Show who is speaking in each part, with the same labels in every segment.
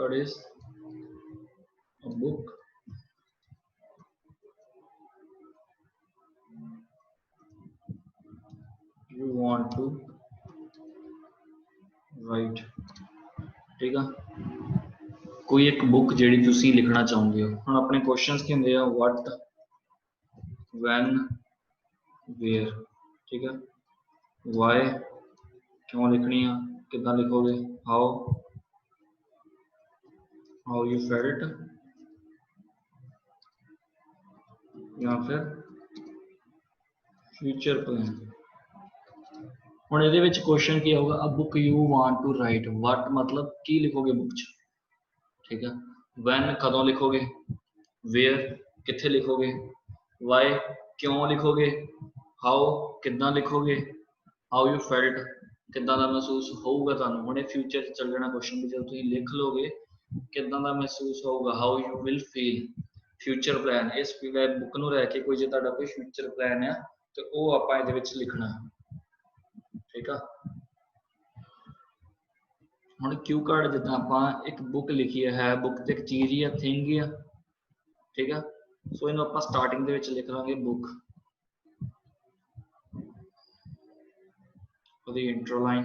Speaker 1: What is a book you want to write? ठीक है, कोई एक बुक ਜਿਹੜੀ ਤੁਸੀਂ ਲਿਖਣਾ ਚਾਹੁੰਦੇ ਹੋ। ਹੁਣ ਆਪਣੇ ਕੁਐਸਚਨਸ ਕੀ ਹੁੰਦੇ ਆ? what, when, where, ठीक है, why क्यों लिखनी है, कितना लिखोगे, how you felt, या फिर फ्यूचर प्लान। ਹੁਣ ਇਹਦੇ ਵਿੱਚ क्वेश्चन ਕੀ ਹੋगा? A book you want to write, what मतलब की लिखोगे बुक च, ठीक है, when कदों लिखोगे, where किथे लिखोगे, why क्यों लिखोगे, how कितना लिखोगे, how you felt कितना दा महसूस होगा ਤੁਹਾਨੂੰ। ਹੁਣ ਇਹ फ्यूचर च चल जाना क्वेश्चन भी, जब ਤੁਸੀਂ लिख लोगे कितना दा महसूस होगा, how you will feel। Future plan, इस बुक ਨੂੰ ਲੈ ਕੇ ਕੋਈ ਜੇ ਤੁਹਾਡਾ ਕੋਈ फ्यूचर प्लान है तो वो ਆਪਾਂ ਇਹਦੇ ਵਿੱਚ ਲਿਖਣਾ, ठीक है। ਹੁਣ क्यू कार्ड जिदा आप एक बुक लिखी है, बुक तो एक चीज़ ही है, थिंग ही है, ठीक है। सो इन्हों आप स्टार्टिंग दे विच लिख लांगे बुक, ਉਹਦੀ इंट्रो लाइन,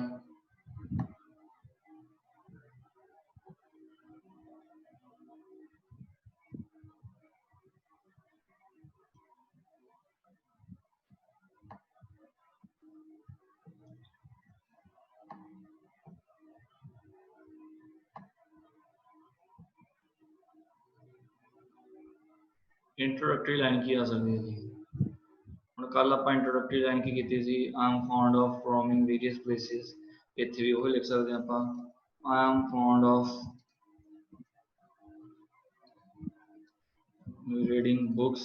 Speaker 1: इंट्रोडक्टरी लाइन की आ सकती है जी। ਹੁਣ ਕੱਲ ਆਪਾਂ इंट्रोडक्टरी लाइन की ਕੀਤੀ ਸੀ, I am fond of roaming various places, ਇੱਥੇ ਵੀ ਉਹ ਲਿਖ ਸਕਦੇ ਆਪਾਂ, I am fond of reading books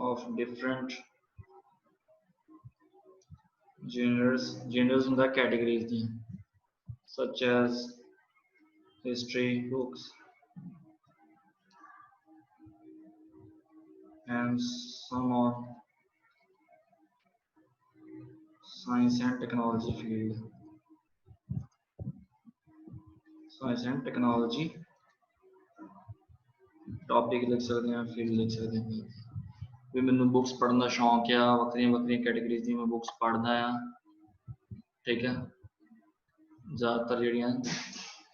Speaker 1: of different genres, genres ਹੁੰਦਾ कैटेगरीज दी, such as history books and some on science and technology field, science and technology topic लिख सकते हैं, फील्ड लिख सकते हैं। भी मैनू बुक्स पढ़ने का शौक आ, वक्रिया वक्रिया कैटेगरीज दी मैं बुक्स पढ़दा आ, ठीक है। ज़्यादातर जड़ियाँ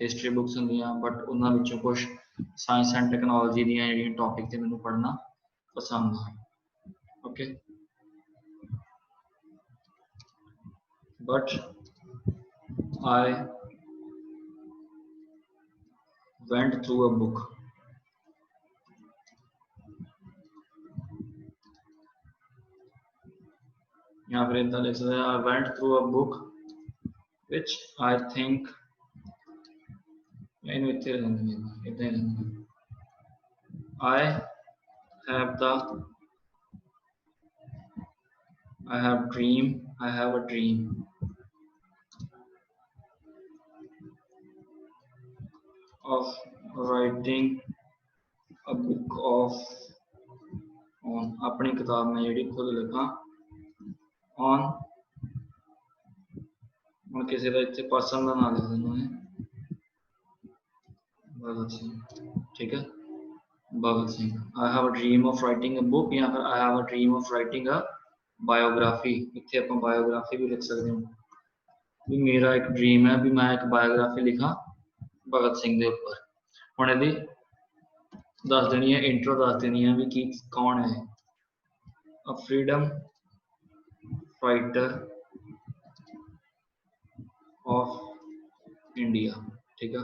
Speaker 1: हिस्टरी बुक्स होंदियां, बट उन्हां विचों कुछ साइंस एंड टैक्नोलॉजी दी जड़ियां टॉपिक ते मैनू पढ़ना पसंद है, okay. But I went through a book, या फिर इतना लिख सकते हैं, I went through a book which I think, इन्हें इतने रहने इतने रहने, I have a dream of writing a book of on, अपनी किताब में जी खुद लिखा on, हम किसी का इतने पर्सन का नाम लिख देना है, भगत सिंह, ठीक है, Bhagat Singh. I have a dream of writing a book, या फिर I have a dream of writing a biography, इतने अपन बायोग्राफी भी लिख सकते हैं, भी मेरा एक ड्रीम है भी मैं एक बायोग्राफी लिखा भगत सिंह के ऊपर। हुण इहदी दस देनी है, इंट्रो दस देनी है भी की कौन है, a freedom fighter of India, ठीक है।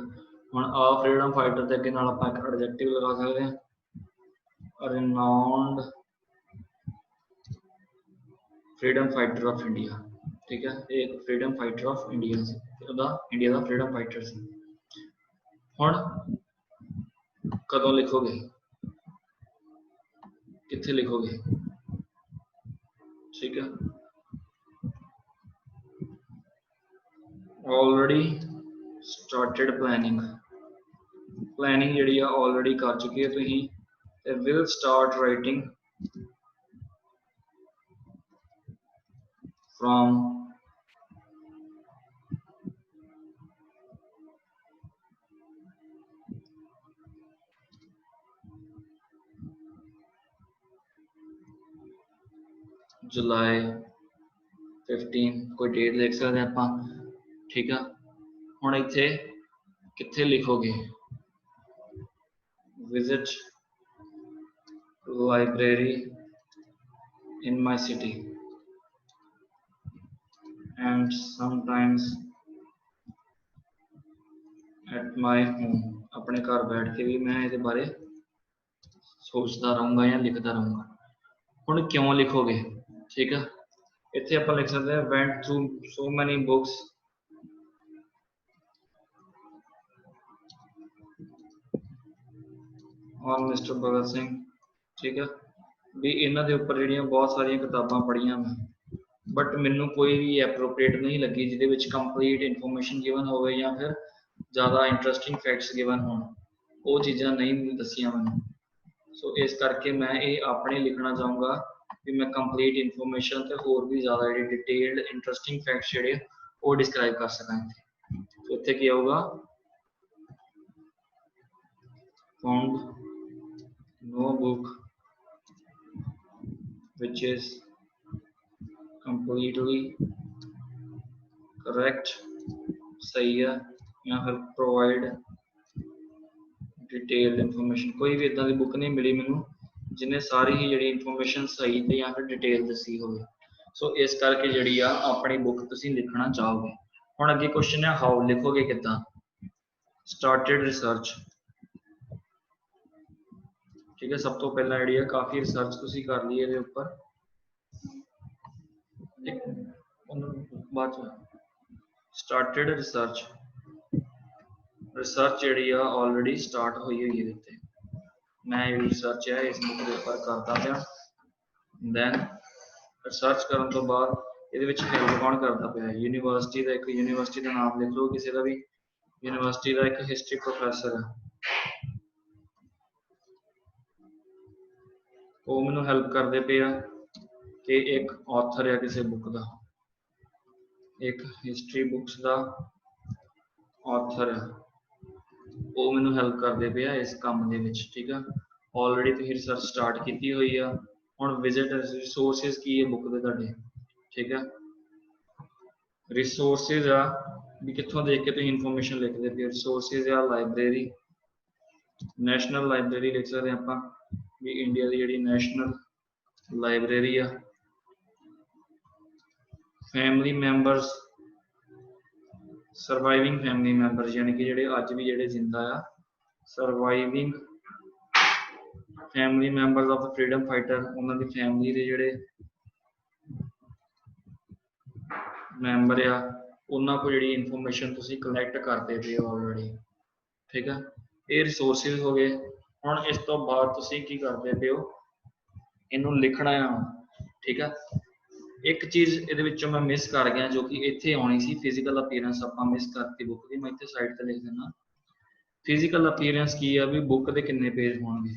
Speaker 1: हुण अ फ्रीडम फाइटर के अगे नाल आपां एक एडजेक्टिव लगा सकते हैं, renowned freedom fighter of India, ठीक है। एक फ्रीडम फाइटर ऑफ इंडिया से, इंडिया का फ्रीडम फाइटर से। हुण कदों लिखोगे, किथे लिखोगे, ठीक है। ऑलरेडी स्टार्टेड प्लानिंग, प्लानिंग जी ऑलरेडी कर चुकी है तुसीं, ते विल स्टार्ट राइटिंग फ्रॉम जुलाई 15 कोई डेट लिख सकते आप, ठीक है। हुण इत्थे कित्थे लिखोगे, visit library in my city and sometimes at my home। अपने घर बैठ के भी मैं इहदे बारे सोचता रहूँगा या लिखता रहूँगा। हुण क्यों लिखोगे, ठीक है। इत्थे आपां लिख सकते हैं went through so many books on Mr. Bhagat Singh, ठीक है। भी इन्हां दे उपर जिहड़ियां बहुत सारियां किताबां पढ़ियां मैं, बट मैनू कोई भी एप्रोप्रिएट नहीं लगी जिहदे विच कंप्लीट इन्फॉर्मेशन गिवन होवे या फिर ज़्यादा इंटरस्टिंग फैक्ट्स गिवन होण, वो चीज़ां नहीं दसियां मैनू। सो इस करके मैं ये अपने लिखना चाहूँगा कि मैं कंप्लीट इन्फॉर्मेशन ते होर भी ज़्यादा जिहड़े डिटेल्ड इंटरस्टिंग फैक्ट्स जिहड़े वो डिस्क्राइब कर सकां इत्थे। सो इत्थे की आऊगा, found no book which is completely correct, सही है, या फिर प्रोवाइड डिटेल्ड इन्फॉर्मेशन। कोई भी इदां दी बुक नहीं मिली मैनू जिन्हें सारी ही जिहड़ी इन्फॉर्मेशन सही ते या फिर डिटेल दसी होवे। सो इस करके जिहड़ी आ अपनी बुक तुसीं लिखना चाहोगे। हुण अगे क्वेश्चन है हाउ लिखोगे किदां। स्टार्टेड रिसर्च, ठीक है। सब तो पहला जिहड़ी है काफ़ी रिसर्च तुसीं कर ली इहदे उपर, बाद स्टार्टेड रिसर्च, रिसर्च जिहड़ी आ ऑलरेडी स्टार्ट होई हुई है इत्थे, मैं रिसर्च है इस बुक के उपर करदा पिया। दैन रिसर्च करन तो बाद इहदे विच हेल्प कौन करदा पिया, यूनीवर्सिटी दा, एक यूनीवर्सिटी का नाम लिख लो किसी का भी, यूनीवर्सिटी का एक हिस्टरी प्रोफैसर है, वो मैनू हेल्प करदे पे आ कि एक ऑथर है किसी बुक का, एक हिस्टरी बुक्स का ऑथर है, वो मैनू हेल्प करदे पे आ इस काम दे विच, ठीक है। ऑलरेडी तुसीं रिसर्च स्टार्ट की हुई है। हुण विजिट रिसोर्सिस की है बुक दे तुहाडे, ठीक है। रिसोर्सिस आ भी कित्थों देख के तुसीं इन्फॉर्मेशन लिखदे पे, रिसोर्सिस आ लाइब्रेरी, नैशनल लाइब्रेरी लिख सकते हैं आपां भी इंडिया की जिहड़ी नैशनल लाइब्रेरी आ। Family members, surviving family members यानी कि जिहड़े अज भी जिहड़े जिंदा आ, surviving family members of the freedom fighter, उन्हां दी फैमिली दे जिहड़े मैंबर आ उन्हां को जिहड़ी इन्फॉर्मेशन तुसीं कलैक्ट करदे पे हो ऑलरेडी, ठीक है। ये रिसोर्सिस हो गए। हुण इस तो बाद तुसीं की करदे पे हो, इनू लिखना है, ठीक है। एक चीज़ इहदे विच्चों मैं मिस कर गया जो कि इत्थे आउणी सी, फिजिकल अपीयरेंस आपां मिस करती बुक की, मैं इत्थे साइड ते लिख देना। फिजिकल अपीयरेंस की है भी बुक के किन्ने पेज होणगे,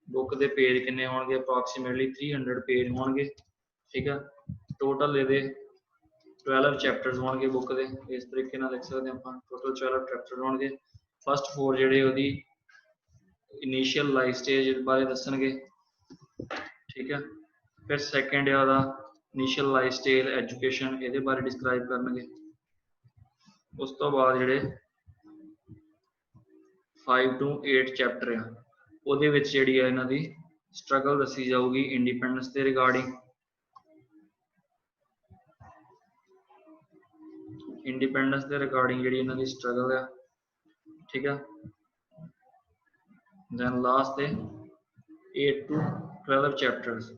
Speaker 1: बुक के पेज किन्ने होणगे, अप्रॉक्सीमेटली 300 पेज होणगे, ठीक है। टोटल ये 12 चैप्टर्स होणगे बुक के, इस तरीके नाल लिख सकते हैं आप, टोटल 12 चैप्टर होणगे। फस्ट 4 जिहड़े ओहदी इनिशियल लाइफ स्टेज बारे दसणगे, ठीक है। फिर सैकेंड है ओहदा इनिशियल लाइफ स्टेज एजुकेशन, ये बारे डिस्क्राइब करनगे। उस तो बाद जिहड़े 5 to 8 चैप्टर है ਉਹਦੇ ਵਿੱਚ ਜਿਹੜੀ ਹੈ ਇਹਨਾਂ ਦੀ स्ट्रगल दसी जाऊगी इंडिपेंडेंस के रिगार्डिंग, इंडिपेंडेंस के रिगार्डिंग जी इन्हों की स्ट्रगल है, ठीक है। Then last 8 to 12 chapters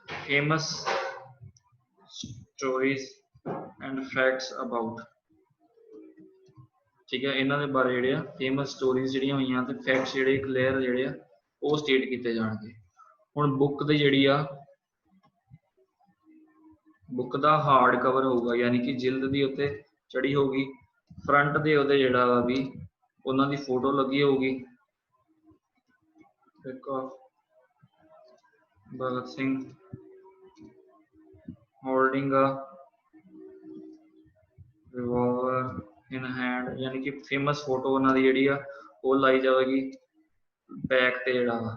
Speaker 1: famous stories and facts about, ठीक है। इन्हों के बारे जो फेमस स्टोरीज जी हुई तो फैक्ट्स जोड़े क्लीयर जोड़े वो स्टेट किए जाएंगे। हुण बुक की जी बुक का हार्ड कवर होगा यानी कि जिल्द की उत्ते चढ़ी होगी, फ्रंट दे उहदे जिहड़ा भी उन्हां दी फोटो लगी होगी, Bhagat Singh holding a revolver in hand, यानी कि फेमस फोटो उन्हां दी जिहड़ी आ वो लाई जाएगी बैक ते जिहड़ा वा,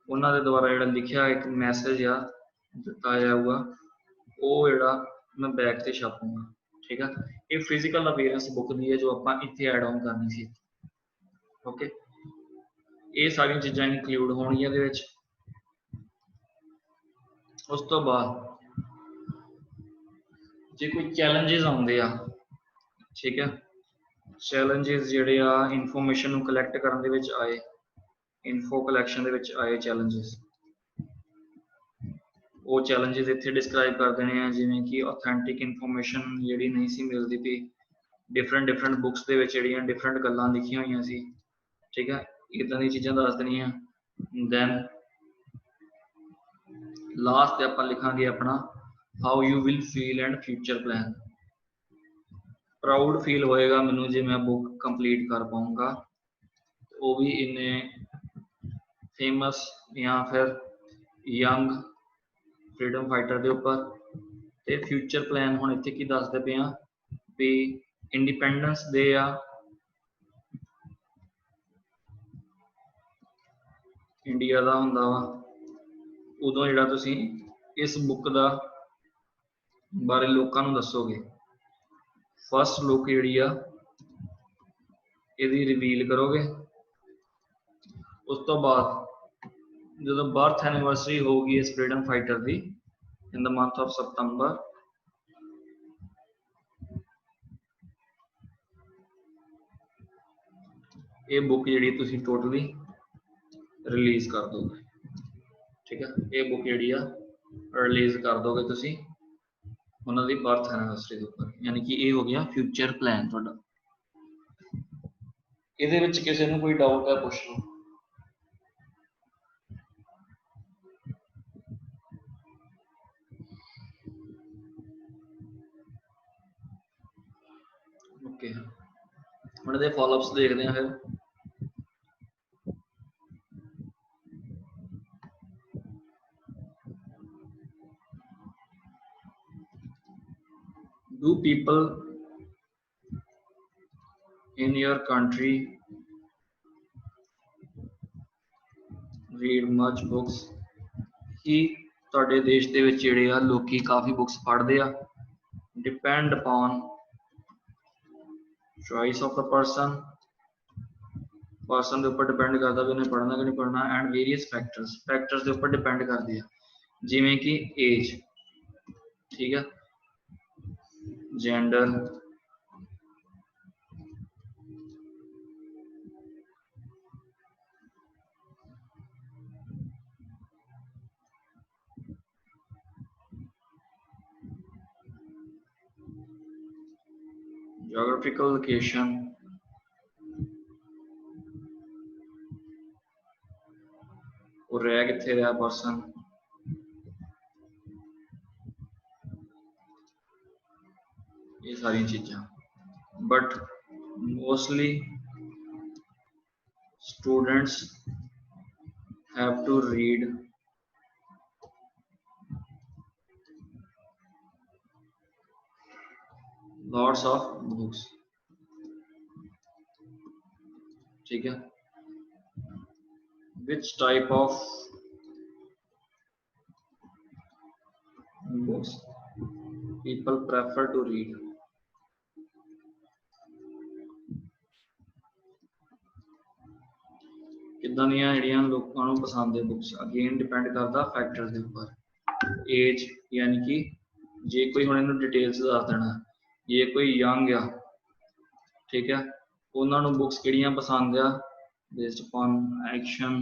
Speaker 1: उन्होंने द्वारा जो लिखा एक मैसेज आ दिता जाऊगा वो जो मैं बैक से छापूंगा। ठीक है, ये फिजिकल अवेयरनेस बुक दी है जो आप इतने ऐड ऑन करनी सी। ओके, ये सारी चीज़ां इंक्लूड होणगियां इहदे विच। उस तो बाद जे कोई चैलेंजेस आउंदे आ, ठीक है, चैलेंजेस जिहड़े आ इनफॉर्मेशन नूं कलैक्ट करन दे विच आए, इनफो कलैक्शन दे विच आए चैलेंजेस, वो चैलेंजेस इत्थे डिस्क्राइब कर देने हैं, जिवें कि ऑथेंटिक इनफॉर्मेशन जिहड़ी नहीं सी मिलदी पई, डिफरेंट डिफरेंट बुक्स दे विच जिहड़ियां डिफरेंट गल्लां लिखियां होईयां सी। ठीक है, इदां दी चीज़ां दस देनियां। दैन लास्ट ते आपां लिखांगे अपना how you will feel and future plan. Proud feel होएगा मैनू जे मैं बुक कंप्लीट कर पाऊंगा, वो भी इन्ने फेमस या फिर यंग फ्रीडम फाइटर के उपर। तो फ्यूचर प्लान हुण इत्थे की दसदे पे आ भी इंडिपेंडेंस डे आ इंडिया का हुंदा वा, उदों जिहड़ा तुसीं इस बुक का बारे लोकां नूं दसोगे, फस्ट लुक जिहड़ी आ इहदी रिवील करोगे। उस तो बाद जो बर्थ एनिवर्सरी होगी इस फ्रीडम फाइटर की इन द मंथ ऑफ सितंबर, ये बुक जी तुसी टोटली रिलीज कर दोगे। ठीक है, ये बुक जी रिलीज कर दोगे तुसी उन्होंने बर्थ एनिवर्सरी के उपर, यानी कि ये हो गया फ्यूचर प्लान थोड़ा। ये किसी को कोई डाउट है पूछ लो। ओके, हम ये फॉलोअप्स देखते हैं फिर। Do people in your country read much books? कि ਤੁਹਾਡੇ ਦੇਸ਼ ਦੇ ਵਿੱਚ ਜਿਹੜੇ ਆ ਲੋਕੀ ਕਾਫੀ ਬੁੱਕਸ ਪੜ੍ਹਦੇ ਆ? Depend upon choice of the person ਦੇ ਉੱਪਰ डिपेंड करता भी उन्हें पढ़ना कि नहीं पढ़ना, एंड वेरियस फैक्टर्स के ऊपर डिपेंड करती है, जिमें कि एज, ठीक है, जेंडर, geographical location, और रह किथे रहा पर्सन, ये सारी चीज़ां। But mostly students have to read lots of books. ठीक है, which type of books people prefer to read? किदां दियां जिहड़ियां लोकां नूं पसंद है बुक्स, अगेन डिपेंड करता फैक्टर्स के उपर। एज, यानी कि जे कोई हुण इहनूं डिटेल्स दस देना, जे कोई यंग आ, ठीक है, उन्हां नूं बुक्स किहड़ियां पसंद आ, बेस्ड अपॉन एक्शन,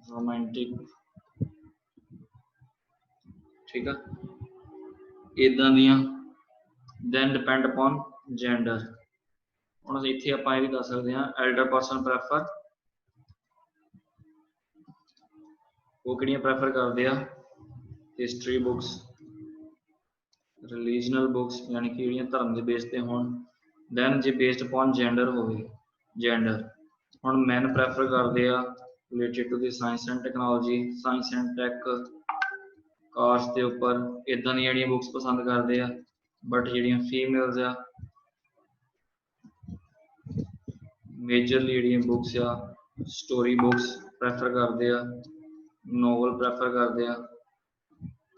Speaker 1: रोमांटिक, ठीक है, इदां दियां। दैन डिपेंड अपॉन जेंडर, ਹੁਣ ਅਸੀਂ ਇੱਥੇ ਆਪਾਂ ਇਹ ਵੀ ਦੱਸ ਸਕਦੇ ਹਾਂ ਐਲਡਰ ਪਰਸਨ ਪ੍ਰੈਫਰ, ਉਹ ਕਿਹੜੀਆਂ ਪ੍ਰੈਫਰ ਕਰਦੇ ਆ, ਹਿਸਟਰੀ ਬੁੱਕਸ, ਰਿਲੀਜਨਲ ਬੁੱਕਸ, ਯਾਨੀ ਕਿ ਜਿਹੜੀਆਂ ਧਰਮ ਦੇ ਬੇਸ ਤੇ ਹੋਣ। ਦੈਨ ਜੇ ਬੇਸਡ ਅਪॉन ਜੈਂਡਰ ਹੋਵੇ, ਜੈਂਡਰ ਹੁਣ ਮੈਨ ਪ੍ਰੈਫਰ ਕਰਦੇ ਆ related to the science and technology, science and tech, caste ਦੇ ਉੱਪਰ ਇਦਾਂ ਦੀਆਂ ਜਿਹੜੀਆਂ ਬੁੱਕਸ ਪਸੰਦ ਕਰਦੇ ਆ। ਬਟ ਜਿਹੜੀਆਂ ਫੀਮੇਲਸ ਆ मेजरली बुक्स या स्टोरी बुक्स ਪ੍ਰੈਫਰ ਕਰਦੇ ਆ, ਨੋਵਲ ਪ੍ਰੈਫਰ ਕਰਦੇ ਆ,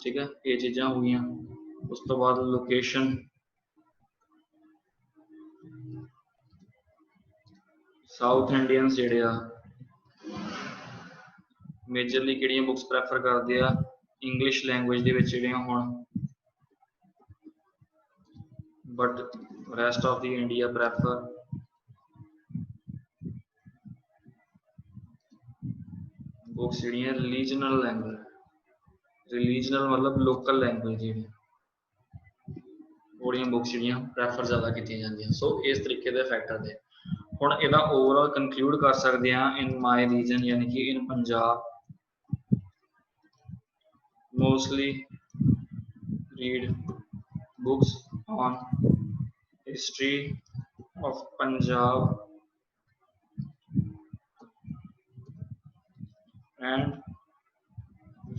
Speaker 1: ਠੀਕ ਹੈ। ਇਹ ਚੀਜ਼ਾਂ ਹੋ ਗਈਆਂ। ਉਸ ਤੋਂ ਬਾਅਦ ਲੋਕੇਸ਼ਨ, ਸਾਊਥ ਇੰਡੀਅਨਸ ਜਿਹੜੇ ਆ ਮੇਜਰਲੀ ਕਿਹੜੀਆਂ ਬੁੱਕਸ ਪ੍ਰੈਫਰ ਕਰਦੇ ਆ, ਇੰਗਲਿਸ਼ ਲੈਂਗੁਏਜ ਦੇ ਵਿੱਚ ਜਿਹੜੀਆਂ ਹੋਣ, but rest of the India prefer books ਜਿਹੜੀਆਂ ਰਿਲੀਜਨਲ ਲੈਂਗੁਏਜ, ਰਿਲੀਜਨਲ ਮਤਲਬ ਲੋਕਲ ਲੈਂਗੁਏਜ ਜਿਹੜੀ, ਉਹਦੀਆਂ ਬੁੱਕਸ ਜਿਹੜੀਆਂ ਪ੍ਰੈਫਰ ਜ਼ਿਆਦਾ ਕੀਤੀਆਂ ਜਾਂਦੀਆਂ। ਸੋ ਇਸ ਤਰੀਕੇ ਦੇ ਫੈਕਟਰ ਦੇ ਹੁਣ ਇਹਦਾ ਓਵਰਆਲ ਕੰਕਲੂਡ ਕਰ ਸਕਦੇ ਹਾਂ। ਇਨ ਮਾਈ ਰੀਜਨ ਯਾਨੀ ਕਿ ਇਨ Punjab mostly read books on history of Punjab and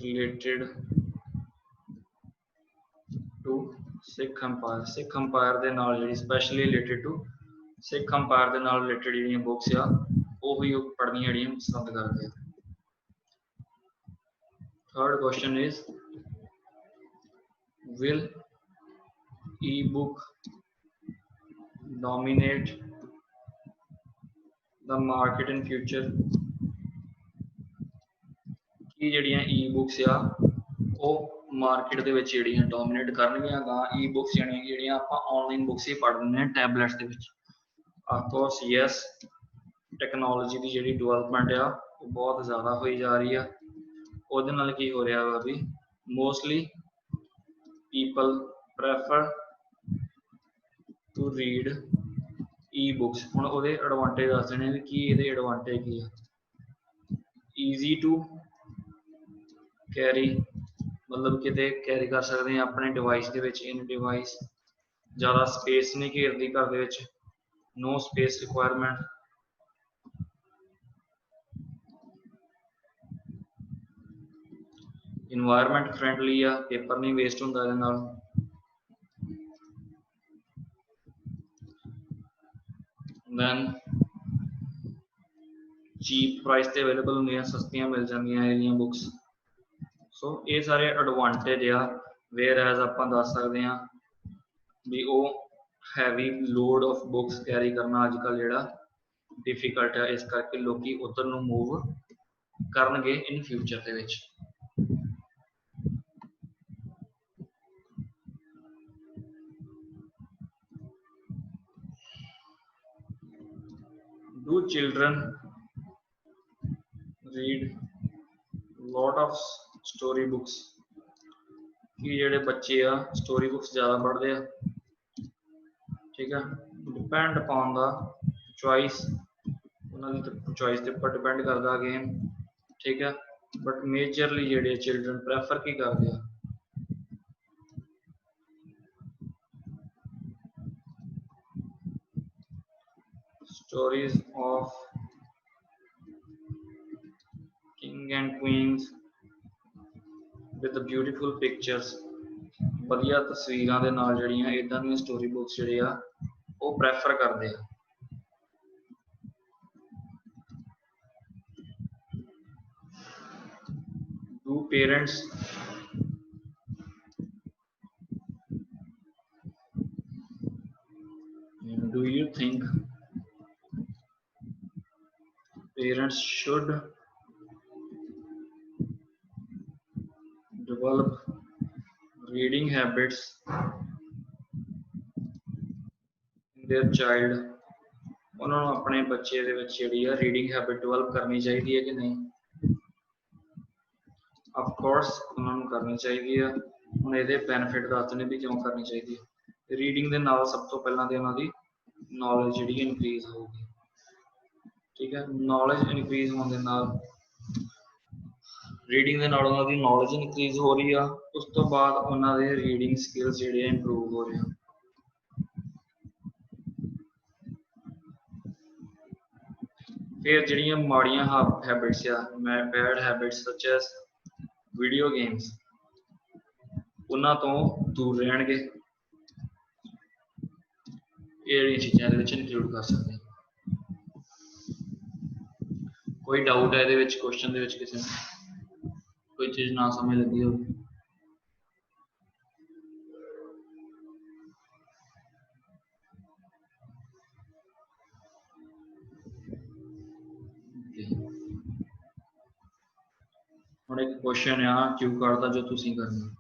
Speaker 1: related to Sikh Empire। Sikh Empire ਦੇ ਨਾਲ ਜਿਹੜੀ specially related to Sikh Empire ਦੇ ਨਾਲ related ਜਿਹੜੀਆਂ books ਆ ਉਹ ਵੀ ਪੜ੍ਹਨੀਆਂ ਜਿਹੜੀਆਂ ਪਸੰਦ ਕਰਦੇ ਆ। Third question is, will e-book dominate the market in future? ਕੀ ਜਿਹੜੀਆਂ e-books ਆ ਉਹ ਮਾਰਕੀਟ ਦੇ ਵਿੱਚ ਜਿਹੜੀਆਂ ਡੋਮੀਨੇਟ ਕਰਨਗੀਆਂ ਗਾ? e-books ਜਿਹੜੀਆਂ ਆਪਾਂ ਆਨਲਾਈਨ ਬੁੱਕਸ ਹੀ ਪੜ੍ਹਦੇ ਹਾਂ ਟੈਬਲੇਟਸ ਦੇ ਵਿੱਚ। ਆਫ ਕੋਰਸ ਯੈਸ, ਟੈਕਨੋਲੋਜੀ ਦੀ ਜਿਹੜੀ ਡਿਵੈਲਪਮੈਂਟ ਆ ਉਹ ਬਹੁਤ ਜ਼ਿਆਦਾ ਹੋਈ ਜਾ ਰਹੀ ਆ। ਉਹਦੇ ਨਾਲ ਕੀ ਹੋ ਰਿਹਾ ਵਾ ਵੀ mostly people prefer to read e-books। ਹੁਣ ਉਹਦੇ ਐਡਵਾਂਟੇਜ ਦੱਸ ਦੇਣੇ ਵੀ ਕੀ ਇਹਦੇ ਐਡਵਾਂਟੇਜ ਕੀ ਆ। easy to carry, ਮਤਲਬ ਕਿਤੇ ਕੈਰੀ ਕਰ ਸਕਦੇ ਹਾਂ ਆਪਣੇ ਡਿਵਾਈਸ ਦੇ ਵਿੱਚ। ਇਨ ਡਿਵਾਈਸ ਜ਼ਿਆਦਾ ਸਪੇਸ ਨਹੀਂ ਘੇਰਦੀ ਘਰ ਦੇ ਵਿੱਚ, no space requirement। Environment friendly ਆ, ਪੇਪਰ ਨਹੀਂ ਵੇਸਟ ਹੁੰਦਾ ਇਹਦੇ ਨਾਲ। ਦੈਨ ਚੀਪ ਪ੍ਰਾਈਸ ਤੇ ਅਵੇਲੇਬਲ ਹੁੰਦੀਆਂ, ਸਸਤੀਆਂ ਮਿਲ ਜਾਂਦੀਆਂ ਇਹਦੀਆਂ ਬੁੱਕਸ। ਸੋ ਇਹ ਸਾਰੇ ਐਡਵਾਂਟੇਜ ਆ। ਵੇਅਰ ਐਜ਼ ਆਪਾਂ ਦੱਸ ਸਕਦੇ ਹਾਂ ਵੀ ਉਹ heavy load of books carry ਕਰਨਾ ਅੱਜ ਕੱਲ੍ਹ ਜਿਹੜਾ ਡਿਫੀਕਲਟ ਹੈ, ਇਸ ਕਰਕੇ ਲੋਕੀ ਉੱਧਰ ਨੂੰ ਮੂਵ ਕਰਨਗੇ ਇਨ ਫਿਊਚਰ ਦੇ ਵਿੱਚ। Do children read lot of story books? ਕਿ ਜਿਹੜੇ ਬੱਚੇ ਆ ਸਟੋਰੀ ਬੁੱਕਸ ਜ਼ਿਆਦਾ ਪੜ੍ਹਦੇ ਆ, ਠੀਕ ਹੈ। ਡਿਪੈਂਡ ਅਪੋਨ ਦਾ ਚੋਇਸ, ਉਹਨਾਂ ਦੀ ਚੋਇਸ ਦੇ ਉੱਪਰ ਡਿਪੈਂਡ ਕਰਦਾ ਅਗੇਨ, ਠੀਕ ਹੈ। ਬਟ ਮੇਜਰਲੀ ਜਿਹੜੇ ਚਿਲਡਰਨ ਪ੍ਰੈਫਰ ਕੀ ਕਰਦੇ ਆ, stories of king and queens with beautiful pictures, ਵਧੀਆ ਤਸਵੀਰਾਂ ਦੇ ਨਾਲ ਜਿਹੜੀਆਂ ਇਦਾਂ ਦੀਆਂ ਸਟੋਰੀ ਬੁੱਕਸ ਜਿਹੜੇ ਆ ਉਹ ਪ੍ਰੈਫਰ ਕਰਦੇ ਆ। Do parents do you think parents should develop reading habits in their child? ਉਹਨਾਂ ਨੂੰ ਆਪਣੇ ਬੱਚੇ ਦੇ ਵਿੱਚ ਜਿਹੜੀ ਆ ਰੀਡਿੰਗ ਹੈਬਿਟ ਡਿਵੈਲਪ ਕਰਨੀ ਚਾਹੀਦੀ ਹੈ ਕਿ ਨਹੀਂ? ਆਫ ਕੋਰਸ ਉਹਨਾਂ ਨੂੰ ਕਰਨੀ ਚਾਹੀਦੀ ਆ। ਹੁਣ ਇਹਦੇ ਬੈਨੀਫਿਟ ਦੱਸਦੇ ਨੇ ਵੀ ਕਿਉਂ ਕਰਨੀ ਚਾਹੀਦੀ ਹੈ। ਰੀਡਿੰਗ ਦੇ ਨਾਲ ਸਭ ਤੋਂ ਪਹਿਲਾਂ ਤੇ ਉਹਨਾਂ ਦੀ ਨੌਲੇਜ ਜਿਹੜੀ ਇਨਕਰੀਜ਼ ਹੋਊਗੀ, ਠੀਕ ਹੈ। ਨੌਲੇਜ ਇਨਕਰੀਜ਼ ਹੋਣ ਦੇ ਨਾਲ, ਰੀਡਿੰਗ ਦੇ ਨਾਲ ਉਹਨਾਂ ਦੀ ਨੌਲੇਜ ਇਨਕਰੀਜ਼ ਹੋ ਰਹੀ ਆ। ਉਸ ਤੋਂ ਬਾਅਦ ਉਹਨਾਂ ਦੇ ਰੀਡਿੰਗ ਸਕਿੱਲਸ ਜਿਹੜੇ ਆ ਇੰਪਰੂਵ ਹੋ ਰਹੇ ਆ। ਫਿਰ ਜਿਹੜੀਆਂ ਮਾੜੀਆਂ ਹੈਬਿਟਸ ਆ, ਬੈਡ ਹੈਬਿਟਸ ਸੱਚ ਐਸ ਵੀਡੀਓ ਗੇਮਸ, ਉਹਨਾਂ ਤੋਂ ਦੂਰ ਰਹਿਣਗੇ। ਇਹ ਜਿਹੜੀਆਂ ਚੀਜ਼ਾਂ ਦੇ ਵਿੱਚ ਇਨਕਲੂਡ ਕਰ ਸਕਦੇ ਹਾਂ। कोई डाउट है ये क्वेश्चन दे विच किसी ने कोई चीज ना समझ लगी हो? ਹੁਣ एक क्वेश्चन आ क्यू कार्ड का जो तुसी करना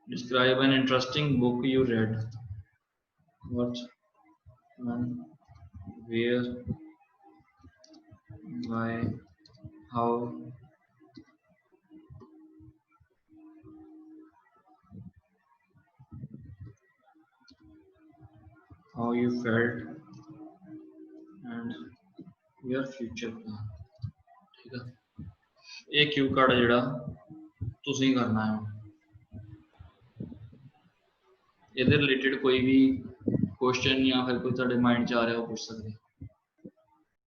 Speaker 1: Describe an interesting book you read. What, when, where, why, how, you felt, and your future plan. ठीक है, ये क्यू कार्ड है जिहड़ा तुसीं करना है। ਇਹਦੇ रिलेटेड कोई भी क्वेश्चन या फिर कोई ਤੁਹਾਡੇ माइंड च आ रहा हो पूछ सकते हैं।